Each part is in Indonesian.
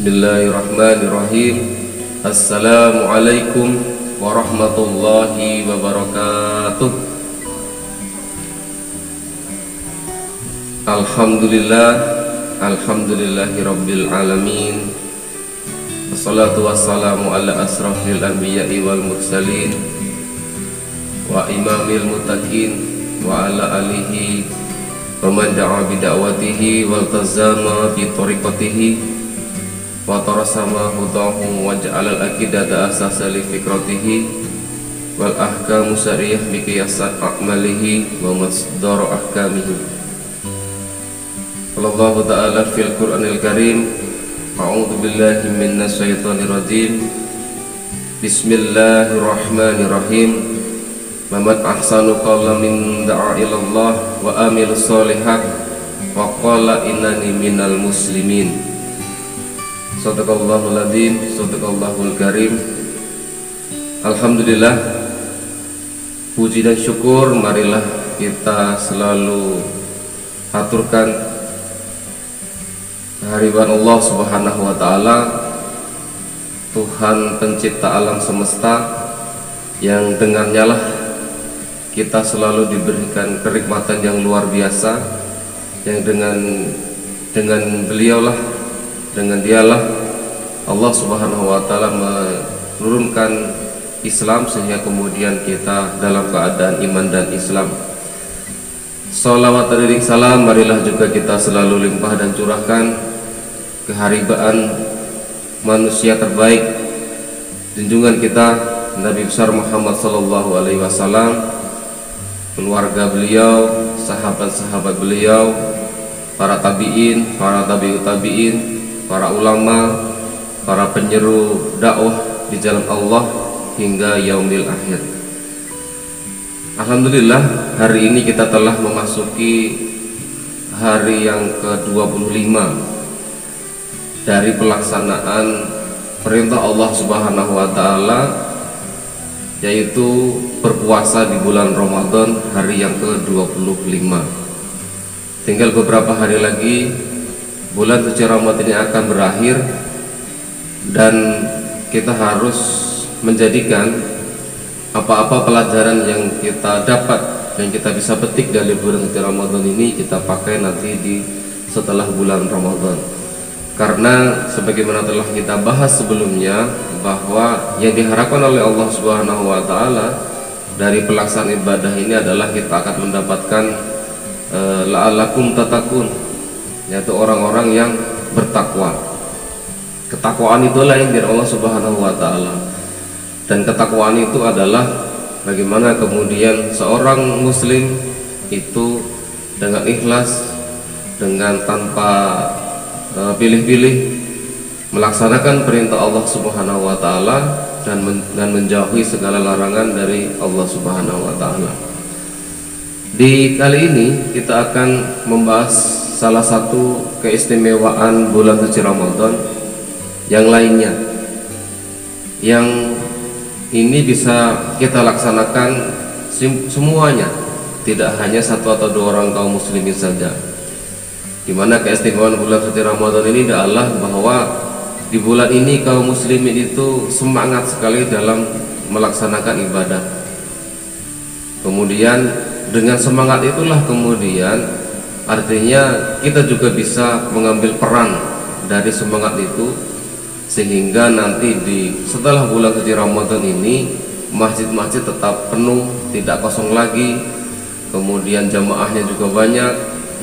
Bismillahirrahmanirrahim. Assalamualaikum warahmatullahi wabarakatuh. Alhamdulillahi rabbil alamin. Wassalatu wassalamu ala asrafil anbiya'i wal mursalin wa imamil muttaqin wa ala alihi wa man da'a bida'watihi wal tazama bi tariqatihi wa tarasama hudahu wa ja'alal aqidata asasa li fikratihi wal ahkamu syariyah bi qiyasat a'malihi wa masdar ahkamihi. Allah ta'ala fil Qur'anil Karim, a'udzu billahi minasy syaithanir rajim. Bismillahirrahmanirrahim. Man ahsanu qawlan min da'a ilallah wa amilus sholihat wa qala innani minal muslimin. Shadaqallahul adzim, shadaqallahul karim. Alhamdulillah, puji dan syukur marilah kita selalu aturkan kehadiran Allah Subhanahu wa taala, Tuhan pencipta alam semesta, yang dengannya lah kita selalu diberikan kenikmatan yang luar biasa, yang dengan beliaulah, dengan dialah Allah Subhanahu wa taala menurunkan Islam sehingga kemudian kita dalam keadaan iman dan Islam. Salawat dan salam marilah juga kita selalu limpah dan curahkan keharibaan manusia terbaik, junjungan kita Nabi besar Muhammad sallallahu alaihi wasallam, keluarga beliau, sahabat-sahabat beliau, para tabi'in, para tabi'ut tabi'in, para ulama, para penyeru dakwah di jalan Allah hingga yaumil akhir. Alhamdulillah, hari ini kita telah memasuki hari yang ke-25 dari pelaksanaan perintah Allah Subhanahu wa taala, yaitu berpuasa di bulan Ramadan, hari yang ke-25. Tinggal beberapa hari lagi bulan suci Ramadan ini akan berakhir, dan kita harus menjadikan apa-apa pelajaran yang kita dapat, yang kita bisa petik dari bulan suci Ramadan ini, kita pakai nanti setelah bulan Ramadan. Karena sebagaimana telah kita bahas sebelumnya, bahwa yang diharapkan oleh Allah Subhanahu wa taala dari pelaksanaan ibadah ini adalah kita akan mendapatkan la'allakum tattaqun, yaitu orang-orang yang bertakwa. Ketakwaan itulah yang dari Allah Subhanahu wa taala. Dan ketakwaan itu adalah bagaimana kemudian seorang muslim itu dengan ikhlas, dengan tanpa pilih-pilih melaksanakan perintah Allah Subhanahu wa taala dan menjauhi segala larangan dari Allah Subhanahu wa taala. Di kali ini kita akan membahas salah satu keistimewaan bulan suci Ramadan yang lainnya, yang ini bisa kita laksanakan semuanya, tidak hanya satu atau dua orang kaum muslimin saja. Dimana keistimewaan bulan suci Ramadan ini adalah bahwa di bulan ini kaum muslimin itu semangat sekali dalam melaksanakan ibadah. Kemudian dengan semangat itulah kemudian artinya kita juga bisa mengambil peran dari semangat itu, sehingga nanti setelah bulan suci Ramadan ini masjid-masjid tetap penuh, tidak kosong lagi. Kemudian jamaahnya juga banyak,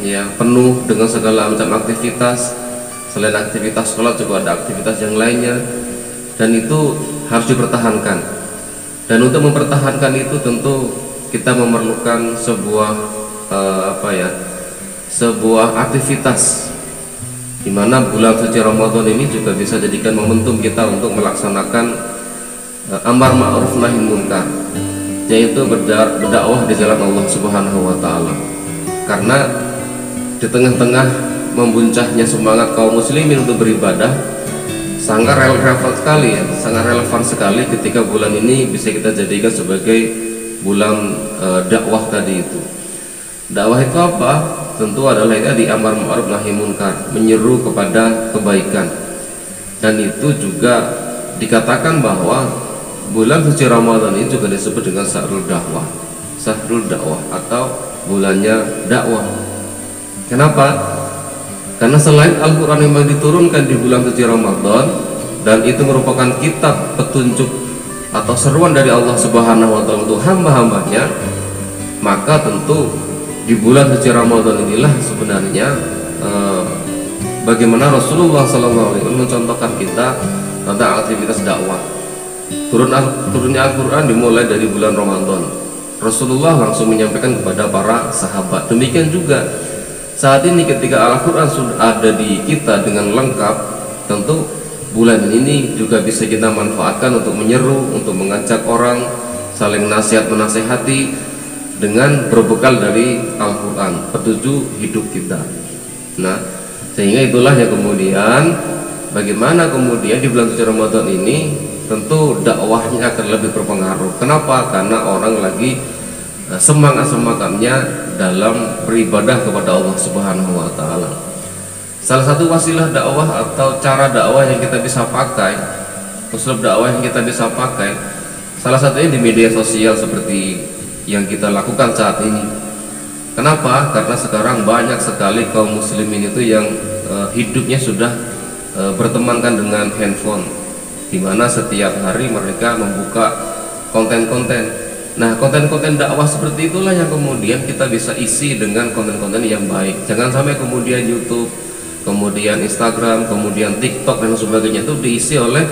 ya, penuh dengan segala macam aktivitas. Selain aktivitas sholat juga ada aktivitas yang lainnya, dan itu harus dipertahankan. Dan untuk mempertahankan itu tentu kita memerlukan sebuah sebuah aktivitas, di mana bulan suci Ramadan ini juga bisa jadikan momentum kita untuk melaksanakan amar ma'ruf nahi munkar, yaitu berdakwah di jalan Allah Subhanahu wa taala. Karena di tengah-tengah membuncahnya semangat kaum muslimin untuk beribadah, sangat relevan sekali, ya, sangat relevan sekali ketika bulan ini bisa kita jadikan sebagai bulan dakwah tadi itu. Dakwah itu apa? Tentu adalah itu di amar ma'ruf nahi munkar, menyeru kepada kebaikan. Dan itu juga dikatakan bahwa bulan suci Ramadan ini juga disebut dengan Syahrul Dakwah, Syahrul Dakwah atau bulannya dakwah. Kenapa? Karena selain Al-Quran memang diturunkan di bulan suci Ramadan dan itu merupakan kitab petunjuk atau seruan dari Allah Subhanahu wa Ta'ala untuk hamba-hambanya, maka tentu di bulan suci Ramadan inilah sebenarnya bagaimana Rasulullah SAW mencontohkan kita tentang aktivitas dakwah. Turunnya Al-Quran dimulai dari bulan Ramadan. Rasulullah langsung menyampaikan kepada para sahabat. Demikian juga saat ini ketika Al-Quran sudah ada di kita dengan lengkap, tentu bulan ini juga bisa kita manfaatkan untuk menyeru, untuk mengajak orang, saling nasihat menasehati dengan berbekal dari Al-Quran, petunjuk hidup kita. Nah, sehingga itulah yang kemudian bagaimana kemudian di bulan suci Ramadan ini tentu dakwahnya akan lebih berpengaruh. Kenapa? Karena orang lagi semangat-semangatnya dalam beribadah kepada Allah Subhanahu wa Ta'ala. Salah satu wasilah dakwah atau cara dakwah yang kita bisa pakai, usul dakwah yang kita bisa pakai, salah satunya di media sosial seperti yang kita lakukan saat ini. Kenapa? Karena sekarang banyak sekali kaum muslimin itu yang hidupnya sudah bertemankan dengan handphone, di mana setiap hari mereka membuka konten-konten. Nah, konten-konten dakwah seperti itulah yang kemudian kita bisa isi dengan konten-konten yang baik. Jangan sampai kemudian YouTube, kemudian Instagram, kemudian TikTok dan sebagainya itu diisi oleh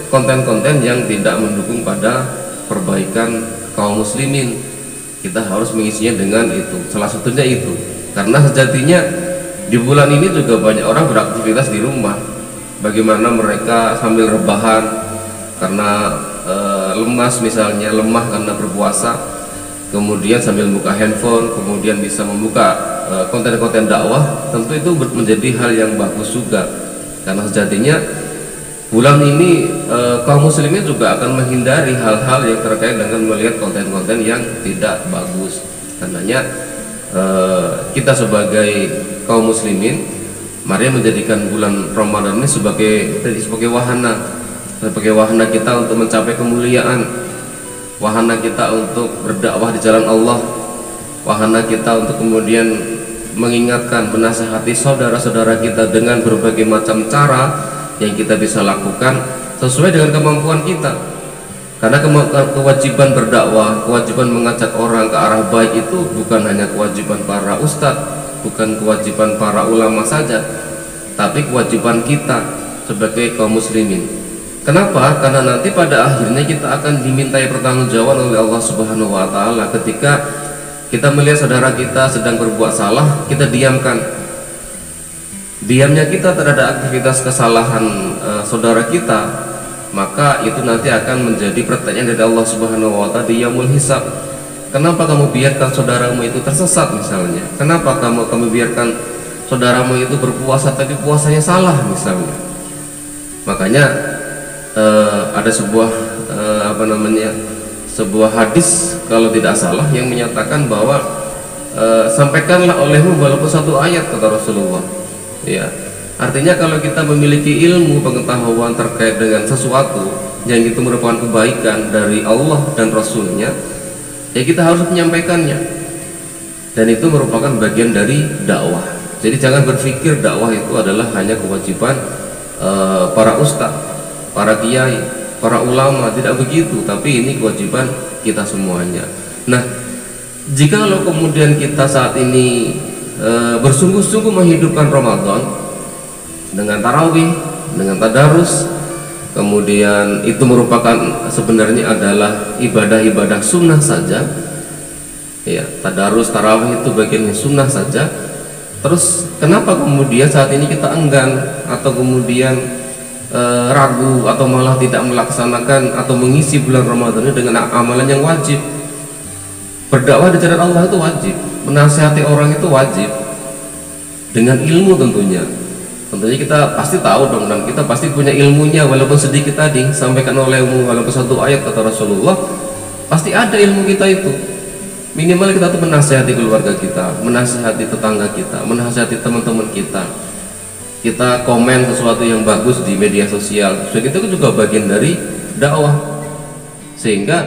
konten-konten yang tidak mendukung pada perbaikan kaum muslimin. Kita harus mengisinya dengan itu. Salah satunya itu. Karena sejatinya di bulan ini juga banyak orang beraktivitas di rumah. Bagaimana mereka sambil rebahan karena lemas, misalnya lemah karena berpuasa, kemudian sambil buka handphone, kemudian bisa membuka konten-konten dakwah, tentu itu menjadi hal yang bagus juga. Karena sejatinya bulan ini kaum muslimin juga akan menghindari hal-hal yang terkait dengan melihat konten-konten yang tidak bagus. Karenanya kita sebagai kaum muslimin, mari menjadikan bulan Ramadan ini sebagai wahana kita untuk mencapai kemuliaan, wahana kita untuk berdakwah di jalan Allah, wahana kita untuk kemudian mengingatkan, menasihati saudara-saudara kita dengan berbagai macam cara yang kita bisa lakukan sesuai dengan kemampuan kita. Karena kewajiban berdakwah, kewajiban mengajak orang ke arah baik itu bukan hanya kewajiban para ustadz, bukan kewajiban para ulama saja, tapi kewajiban kita sebagai kaum muslimin. Kenapa? Karena nanti pada akhirnya kita akan dimintai pertanggungjawaban oleh Allah Subhanahu wa Ta'ala ketika kita melihat saudara kita sedang berbuat salah, kita diamkan. Diamnya kita terhadap aktivitas kesalahan saudara kita, maka itu nanti akan menjadi pertanyaan dari Allah Subhanahu wa Ta'ala di yaumul hisab. Kenapa kamu biarkan saudaramu itu tersesat misalnya? Kenapa kamu biarkan saudaramu itu berpuasa tapi puasanya salah misalnya? Makanya ada sebuah sebuah hadis kalau tidak salah yang menyatakan bahwa sampaikanlah olehmu walaupun satu ayat, kata Rasulullah. Ya, artinya kalau kita memiliki ilmu pengetahuan terkait dengan sesuatu yang itu merupakan kebaikan dari Allah dan Rasulnya, ya kita harus menyampaikannya. Dan itu merupakan bagian dari dakwah. Jadi jangan berpikir dakwah itu adalah hanya kewajiban para ustadz, para kiai, para ulama. Tidak begitu, tapi ini kewajiban kita semuanya. Nah, jikalau kemudian kita saat ini bersungguh-sungguh menghidupkan Ramadan dengan tarawih, dengan tadarus, kemudian itu merupakan sebenarnya adalah ibadah-ibadah sunnah saja. Ya, tadarus, tarawih itu bagiannya sunnah saja. Terus kenapa kemudian saat ini kita enggan atau kemudian ragu atau malah tidak melaksanakan atau mengisi bulan Ramadan ini dengan amalan yang wajib? Berdakwah di jalan Allah itu wajib, menasihati orang itu wajib, dengan ilmu tentunya. Tentunya kita pasti tahu dong, dan kita pasti punya ilmunya walaupun sedikit tadi sampaikan olehmu walaupun satu ayat, kata Rasulullah. Pasti ada ilmu kita itu. Minimal kita tuh menasihati keluarga kita, menasihati tetangga kita, menasihati teman-teman kita. kita komen sesuatu yang bagus di media sosial, itu juga bagian dari dakwah. Sehingga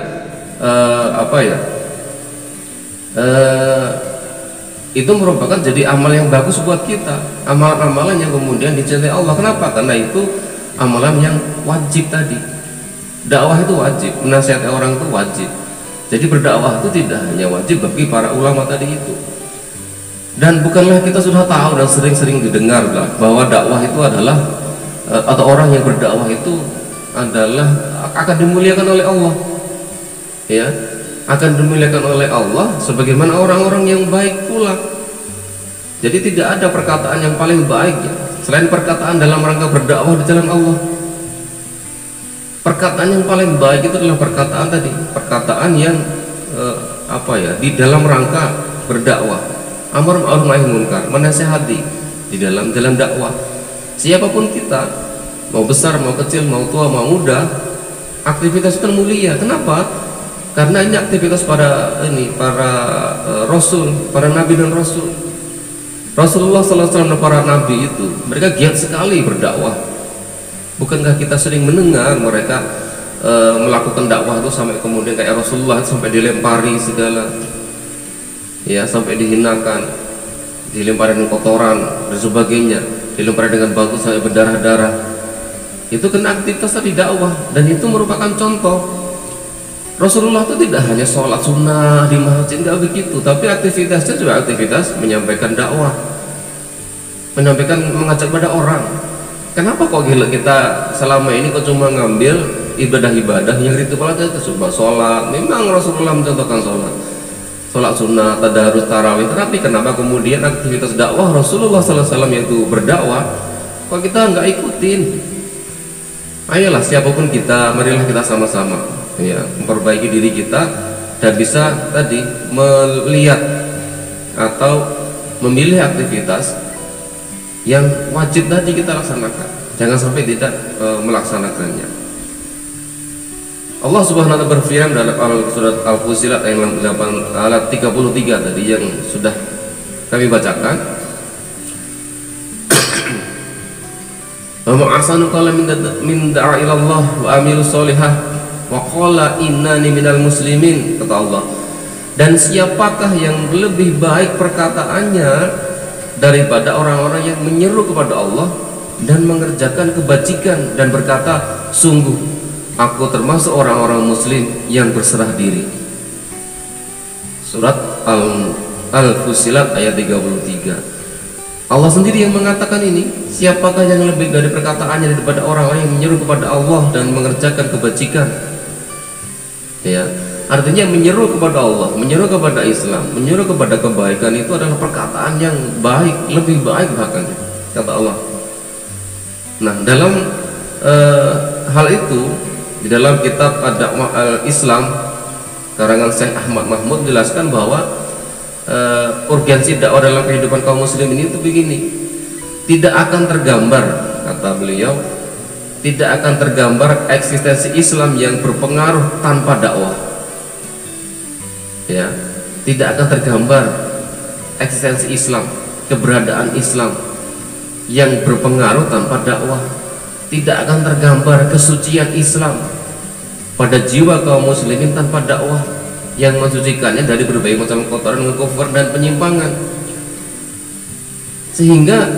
itu merupakan jadi amal yang bagus buat kita, amalan-amalan yang kemudian dicintai Allah. Kenapa? Karena itu amalan yang wajib tadi. Dakwah itu wajib, menasihati orang itu wajib. Jadi berdakwah itu tidak hanya wajib bagi para ulama tadi itu. Dan bukanlah kita sudah tahu dan sering-sering didengar bahwa dakwah itu adalah atau orang yang berdakwah itu adalah akan dimuliakan oleh Allah, ya, akan dimuliakan oleh Allah sebagaimana orang-orang yang baik pula. Jadi tidak ada perkataan yang paling baik ya, selain perkataan dalam rangka berdakwah di jalan Allah. Perkataan yang paling baik itu adalah perkataan tadi, perkataan yang di dalam rangka berdakwah, amar ma'ruf nahi munkar, menasihati di dalam jalan dakwah. Siapapun kita, mau besar, mau kecil, mau tua, mau muda, aktivitas itu mulia. Kenapa? Karena ini aktivitas para rasul, para nabi dan rasul. Rasulullah SAW dan para nabi itu mereka giat sekali berdakwah. Bukankah kita sering mendengar mereka melakukan dakwah itu sampai kemudian kayak Rasulullah sampai dilempari segala, ya, sampai dihinakan, dilempari dengan kotoran dan sebagainya, dilempari dengan batu sampai berdarah-darah. Itu kena aktivitas tadi dakwah, dan itu merupakan contoh. Rasulullah itu tidak hanya sholat sunnah di masjid, nggak begitu, tapi aktivitasnya juga aktivitas menyampaikan dakwah, menyampaikan, mengajak pada orang. Kenapa kok gila kita selama ini kok cuma ngambil ibadah-ibadah yang ritual aja, coba sholat, memang Rasulullah mencontohkan sholat sunnah, tadarus, tarawih, tapi kenapa kemudian aktivitas dakwah Rasulullah SAW yaitu berdakwah kok kita nggak ikutin? Ayolah siapapun kita, marilah kita sama-sama ya memperbaiki diri kita dan bisa tadi melihat atau memilih aktivitas yang wajib tadi kita laksanakan, jangan sampai tidak melaksanakannya. Allah Subhanahu wa ta'ala berfirman dalam surat Al-Fussilat ayat 33 tadi yang sudah kami bacakan. Wa ma'asanu qala min da'a ila Allah wa amilus solihah wa qala innani minal muslimin, kata Allah. Dan siapakah yang lebih baik perkataannya daripada orang-orang yang menyeru kepada Allah dan mengerjakan kebajikan dan berkata, sungguh aku termasuk orang-orang muslim yang berserah diri. Surat Al-Fussilat ayat 33. Allah sendiri yang mengatakan ini. Siapakah yang lebih dari perkataannya daripada orang-orang yang menyeru kepada Allah dan mengerjakan kebajikan, ya, artinya menyeru kepada Allah, menyeru kepada Islam, menyeru kepada kebaikan, itu adalah perkataan yang baik, lebih baik bahkan, kata Allah. Nah, dalam hal itu di dalam kitab Ad-Da'wah Al-Islam karangan Syekh Ahmad Mahmud jelaskan bahwa urgensi dakwah dalam kehidupan kaum muslimin itu begini, tidak akan tergambar, kata beliau, tidak akan tergambar eksistensi Islam yang berpengaruh tanpa dakwah, ya, tidak akan tergambar eksistensi Islam, keberadaan Islam yang berpengaruh tanpa dakwah. Tidak akan tergambar kesucian Islam pada jiwa kaum muslimin tanpa dakwah yang mensucikannya dari berbagai macam kotoran, kufur dan penyimpangan. Sehingga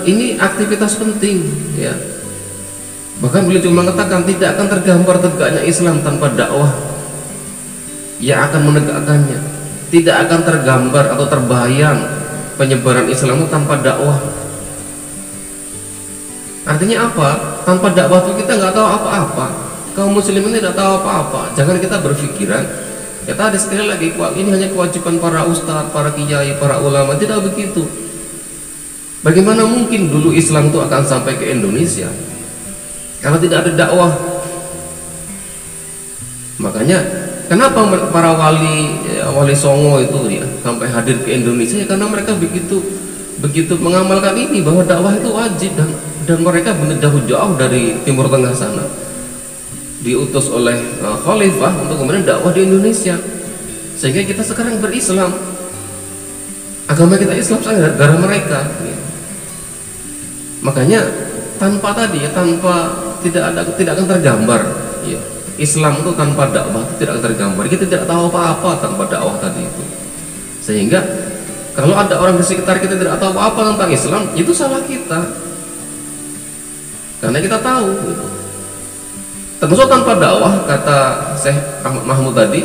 ini aktivitas penting, ya. Bahkan beliau cuma mengatakan tidak akan tergambar tegaknya Islam tanpa dakwah yang akan menegakkannya. Tidak akan tergambar atau terbayang penyebaran Islam tanpa dakwah. Artinya apa? Tanpa dakwah itu kita nggak tahu apa-apa. Kaum muslimin tidak tahu apa-apa. Jangan kita berpikiran ya tadi sekali lagi ini hanya kewajiban para ustadz, para kiai, para ulama. Tidak begitu. Bagaimana mungkin dulu Islam itu akan sampai ke Indonesia kalau tidak ada dakwah? Makanya kenapa para wali songo itu ya sampai hadir ke Indonesia, ya karena mereka begitu mengamalkan ini bahwa dakwah itu wajib, dan mereka benar jauh-jauh dari Timur Tengah sana diutus oleh khalifah untuk kemudian dakwah di Indonesia, sehingga kita sekarang berislam. Agama kita Islam gara-gara mereka. Makanya tanpa tadi ya, tanpa tidak akan tergambar ya. Islam itu tanpa dakwah itu tidak akan tergambar. Kita tidak tahu apa-apa tanpa dakwah tadi itu. Sehingga kalau ada orang di sekitar kita tidak tahu apa-apa tentang Islam, itu salah kita. Karena kita tahu gitu. Termasuk tanpa dakwah, kata Syekh Ahmad Mahmud tadi,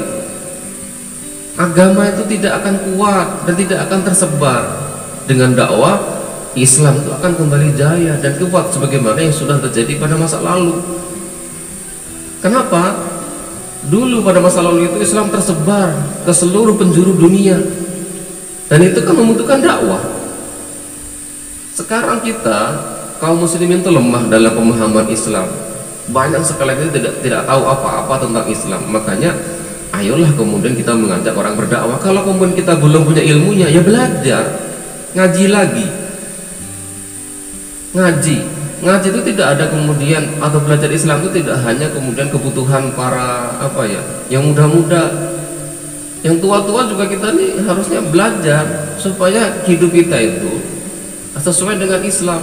agama itu tidak akan kuat dan tidak akan tersebar. Dengan dakwah, Islam itu akan kembali jaya dan kuat sebagaimana yang sudah terjadi pada masa lalu. Kenapa? Dulu pada masa lalu itu Islam tersebar ke seluruh penjuru dunia, dan itu kan membutuhkan dakwah. Sekarang kita kaum muslimin itu lemah dalam pemahaman Islam. Banyak sekali kita tidak tahu apa-apa tentang Islam. Makanya ayolah kemudian kita mengajak orang berdakwah. Kalau kemudian kita belum punya ilmunya, ya belajar, ngaji lagi. Ngaji itu tidak ada kemudian, atau belajar Islam itu tidak hanya kemudian kebutuhan para yang muda-muda, yang tua-tua juga kita nih harusnya belajar supaya hidup kita itu sesuai dengan Islam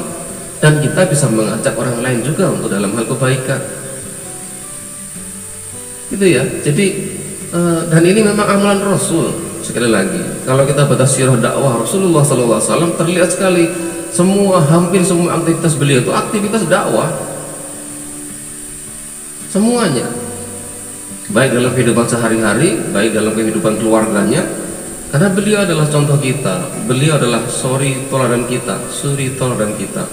dan kita bisa mengajak orang lain juga untuk dalam hal kebaikan. Gitu ya. Jadi dan ini memang amalan Rasul. Sekali lagi, kalau kita baca sirah dakwah Rasulullah SAW, terlihat sekali hampir semua aktivitas beliau itu aktivitas dakwah, semuanya, baik dalam kehidupan sehari-hari, baik dalam kehidupan keluarganya, karena beliau adalah contoh kita, beliau adalah suri toladan kita.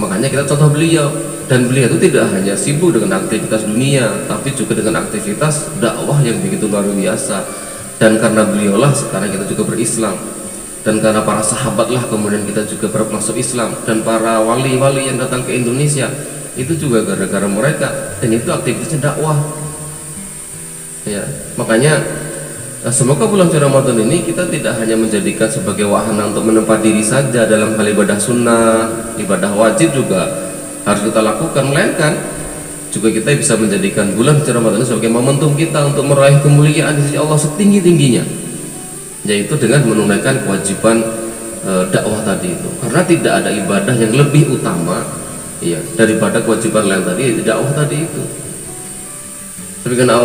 Makanya kita contoh beliau, dan beliau itu tidak hanya sibuk dengan aktivitas dunia, tapi juga dengan aktivitas dakwah yang begitu luar biasa. Dan karena beliaulah sekarang kita juga berislam, dan karena para sahabatlah kemudian kita juga masuk Islam, dan para wali-wali yang datang ke Indonesia itu juga gara-gara mereka, dan itu aktivitasnya dakwah ya. Makanya semoga bulan suci Ramadan ini kita tidak hanya menjadikan sebagai wahana untuk menempat diri saja dalam hal ibadah sunnah, ibadah wajib juga harus kita lakukan, melainkan juga kita bisa menjadikan bulan suci Ramadan ini sebagai momentum kita untuk meraih kemuliaan di sisi Allah setinggi-tingginya, yaitu dengan menunaikan kewajiban dakwah tadi itu. Karena tidak ada ibadah yang lebih utama ya daripada kewajiban lain tadi, dakwah tadi itu. Sebagaimana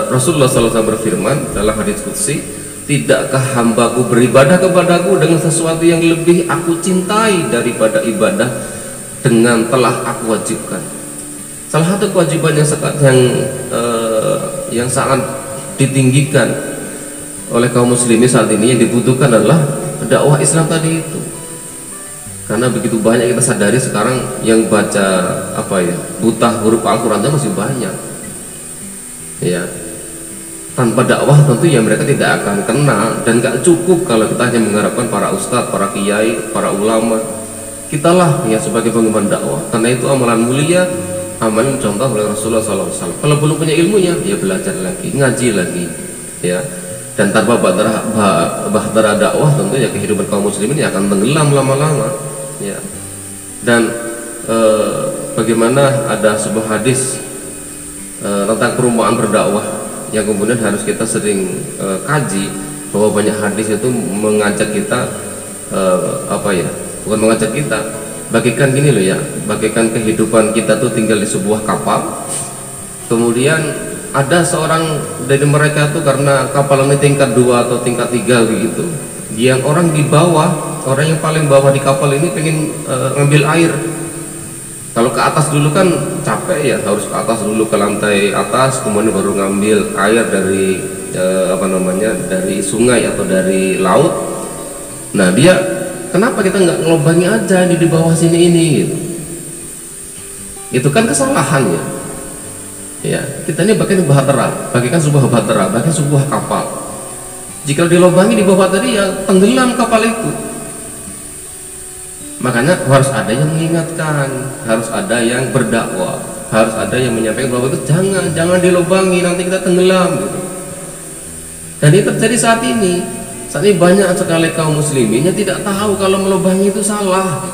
Rasulullah SAW berfirman dalam hadits qudsi, tidakkah hambaku beribadah kepadaku dengan sesuatu yang lebih aku cintai daripada ibadah dengan telah aku wajibkan. Salah satu kewajiban yang sangat ditinggikan oleh kaum muslimin saat ini yang dibutuhkan adalah dakwah Islam tadi itu. Karena begitu banyak kita sadari sekarang yang baca buta huruf Al-Qur'an masih banyak. Ya. Tanpa dakwah tentu ya mereka tidak akan kenal, dan gak cukup kalau kita hanya mengharapkan para ustadz, para kiai, para ulama. Kitalah ya sebagai pengembang dakwah, karena itu amalan mulia, amalan contoh oleh Rasulullah SAW. Kalau belum punya ilmunya, ya belajar lagi, ngaji lagi, ya. Dan tanpa bahtera dakwah, tentu ya kehidupan kaum muslimin ya akan tenggelam lama-lama, ya. Dan bagaimana ada sebuah hadis tentang perumpamaan berdakwah yang kemudian harus kita sering kaji, bahwa banyak hadis itu mengajak kita bukan mengajak kita, bagaikan gini loh ya, bagaikan kehidupan kita tuh tinggal di sebuah kapal, kemudian ada seorang dari mereka tuh karena kapal ini tingkat 2 atau tingkat 3 begitu, yang orang di bawah, orang yang paling bawah di kapal ini pengen ngambil air. Kalau ke atas dulu kan capek ya, harus ke atas dulu, ke lantai atas, kemudian baru ngambil air dari dari sungai atau dari laut. Nah dia, kenapa kita nggak ngelobangi aja di bawah sini ini gitu? Itu kan kesalahan ya. Ya, kita ini bagaikan bahtera, bagaikan sebuah kapal. Jika dilobangi di bawah tadi ya tenggelam kapal itu. Makanya harus ada yang mengingatkan, harus ada yang berdakwah, harus ada yang menyampaikan bahwa itu jangan dilobangi, nanti kita tenggelam gitu. Dan ini terjadi saat ini. Saat ini banyak sekali kaum muslimin yang tidak tahu kalau melobangi itu salah.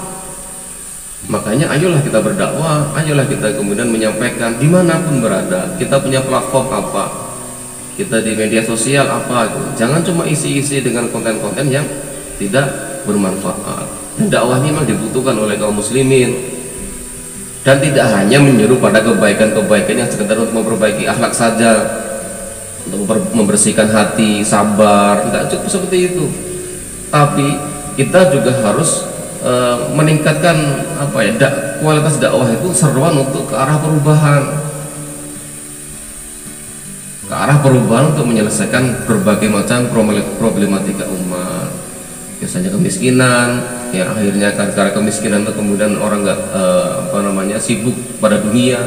Makanya ayolah kita berdakwah, ayolah kita kemudian menyampaikan dimanapun berada. Kita punya platform apa, kita di media sosial apa gitu. Jangan cuma isi-isi dengan konten-konten yang tidak bermanfaat. Dan dakwah ini memang dibutuhkan oleh kaum muslimin, dan tidak hanya menyuruh pada kebaikan-kebaikan yang sekedar untuk memperbaiki akhlak saja, untuk membersihkan hati, sabar, tidak cukup seperti itu. Tapi kita juga harus meningkatkan kualitas dakwah itu seruan untuk ke arah perubahan untuk menyelesaikan berbagai macam problematika umat. Biasanya kemiskinan, yang akhirnya karena kemiskinan itu kemudian orang nggak sibuk pada dunia,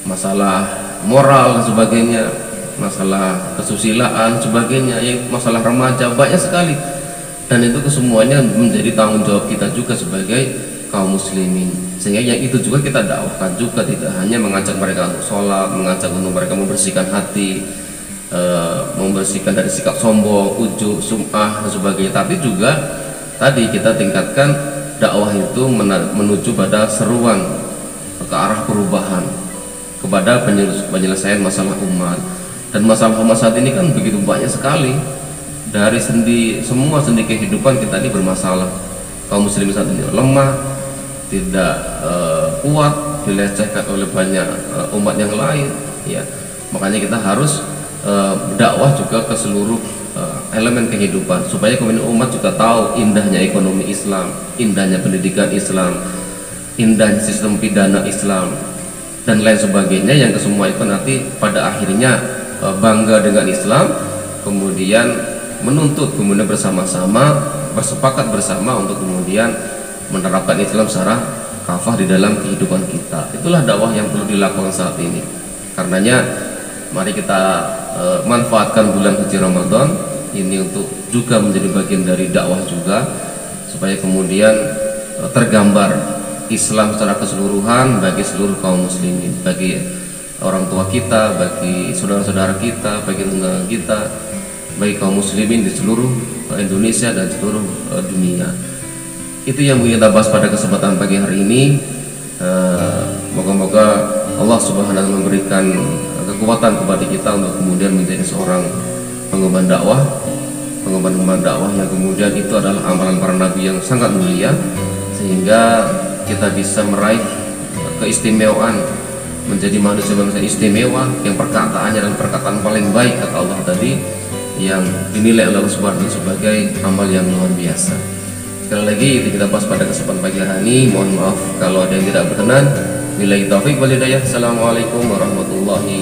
masalah moral dan sebagainya, masalah kesusilaan sebagainya, masalah remaja, banyak sekali. Dan itu kesemuanya menjadi tanggung jawab kita juga sebagai kaum muslimin, sehingga yang itu juga kita dakwahkan juga, tidak hanya mengajak mereka untuk sholat, mengajak untuk mereka membersihkan hati, membersihkan dari sikap sombong, ujub, sum'ah dan sebagainya, tapi juga tadi kita tingkatkan dakwah itu menuju pada seruan ke arah perubahan, kepada penyelesaian masalah umat. Dan masalah umat saat ini kan begitu banyak sekali, dari semua sendi kehidupan kita ini bermasalah. Kaum muslimin saat ini lemah, tidak kuat, dilecehkan oleh banyak umat yang lain, ya. Makanya kita harus dakwah juga ke seluruh elemen kehidupan, supaya kemudian umat juga tahu indahnya ekonomi Islam, indahnya pendidikan Islam, indahnya sistem pidana Islam, dan lain sebagainya, yang kesemua itu nanti pada akhirnya bangga dengan Islam, kemudian menuntut, kemudian bersama-sama bersepakat bersama untuk kemudian menerapkan Islam secara kafah di dalam kehidupan kita. Itulah dakwah yang perlu dilakukan saat ini. Karenanya mari kita manfaatkan bulan suci Ramadan ini untuk juga menjadi bagian dari dakwah juga, supaya kemudian tergambar Islam secara keseluruhan bagi seluruh kaum muslimin, bagi orang tua kita, bagi saudara-saudara kita, bagi tetangga kita, bagi kaum muslimin di seluruh Indonesia dan seluruh dunia. Itu yang kita bahas pada kesempatan pagi hari ini. Moga-moga Allah Subhanahu wa ta'ala memberikan kekuatan kepada kita untuk kemudian menjadi seorang pengemban dakwah yang kemudian itu adalah amalan para nabi yang sangat mulia, sehingga kita bisa meraih keistimewaan, menjadi manusia-manusia istimewa yang perkataannya dan perkataan paling baik kata Allah tadi, yang dinilai oleh Allah Subhanahu wa ta'ala sebagai amal yang luar biasa. Sekali lagi itu kita bahas pada kesempatan pagi hari ini. Mohon maaf kalau ada yang tidak berkenan. Billahi taufiq wal hidayah. Assalamualaikum warahmatullahi